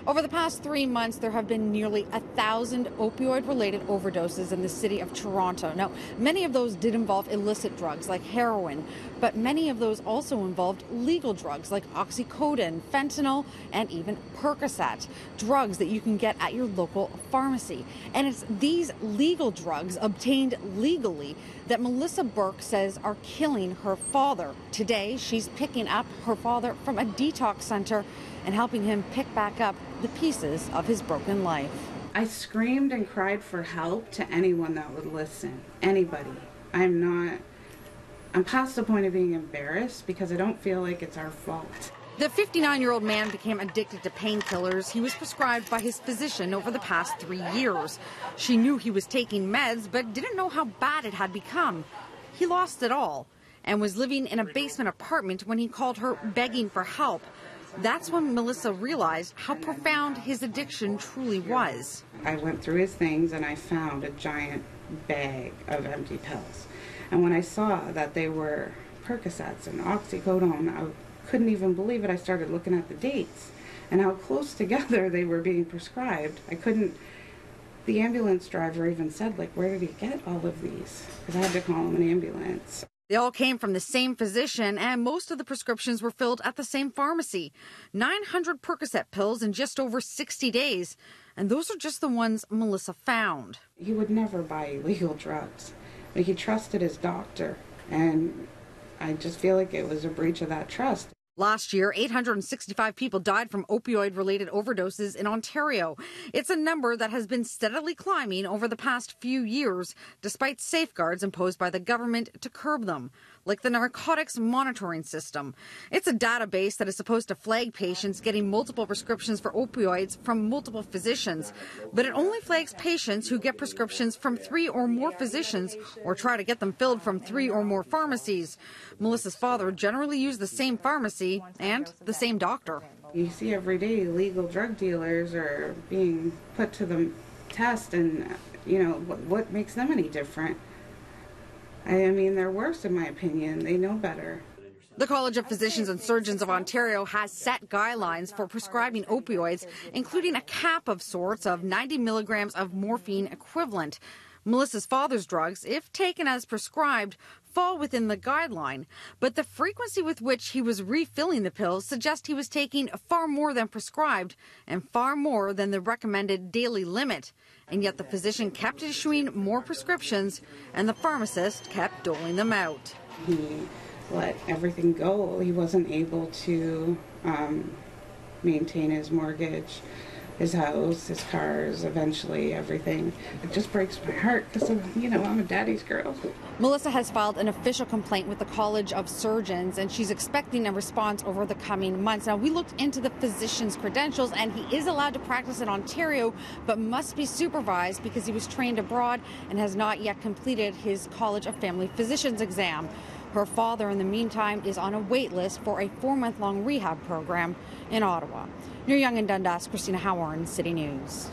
Over the past 3 months, there have been nearly 1,000 opioid-related overdoses in the city of Toronto. Now, many of those did involve illicit drugs like heroin, but many of those also involved legal drugs like oxycodone, fentanyl, and even Percocet, drugs that you can get at your local pharmacy. And it's these legal drugs obtained legally that Melissa Burke says are killing her father. Today, she's picking up her father from a detox center and helping him pick back up the pieces of his broken life. I screamed and cried for help to anyone that would listen. Anybody. I'm past the point of being embarrassed because I don't feel like it's our fault. The 59-year-old man became addicted to painkillers he was prescribed by his physician over the past 3 years. She knew he was taking meds, but didn't know how bad it had become. He lost it all and was living in a basement apartment when he called her begging for help. That's when Melissa realized how profound his addiction truly was. I went through his things and I found a giant bag of empty pills. And when I saw that they were Percocets and oxycodone, I couldn't even believe it. I started looking at the dates and how close together they were being prescribed. The ambulance driver even said, where did he get all of these? Because I had to call him an ambulance. They all came from the same physician, and most of the prescriptions were filled at the same pharmacy. 900 Percocet pills in just over 60 days. And those are just the ones Melissa found. He would never buy illegal drugs. He trusted his doctor, and I just feel like it was a breach of that trust. Last year, 865 people died from opioid-related overdoses in Ontario. It's a number that has been steadily climbing over the past few years, despite safeguards imposed by the government to curb them, like the narcotics monitoring system. It's a database that is supposed to flag patients getting multiple prescriptions for opioids from multiple physicians, but it only flags patients who get prescriptions from 3 or more physicians or try to get them filled from 3 or more pharmacies. Melissa's father generally used the same pharmacy and the same doctor. You see every day legal drug dealers are being put to the test, and what makes them any different? I mean, they're worse in my opinion. They know better. The College of Physicians and Surgeons of Ontario has set guidelines for prescribing opioids, including a cap of sorts of 90 milligrams of morphine equivalent. Melissa's father's drugs, if taken as prescribed, fall within the guideline, but the frequency with which he was refilling the pills suggests he was taking far more than prescribed and far more than the recommended daily limit. And yet the physician kept issuing more prescriptions and the pharmacist kept doling them out. He let everything go. He wasn't able to maintain his mortgage, his house, his cars, eventually everything. It just breaks my heart because, I'm a daddy's girl. Melissa has filed an official complaint with the College of Surgeons, and she's expecting a response over the coming months. Now, we looked into the physician's credentials, and he is allowed to practice in Ontario, but must be supervised because he was trained abroad and has not yet completed his College of Family Physicians exam. Her father, in the meantime, is on a wait list for a 4-month-long rehab program in Ottawa. Near Yonge and Dundas, Christina Howard, City News.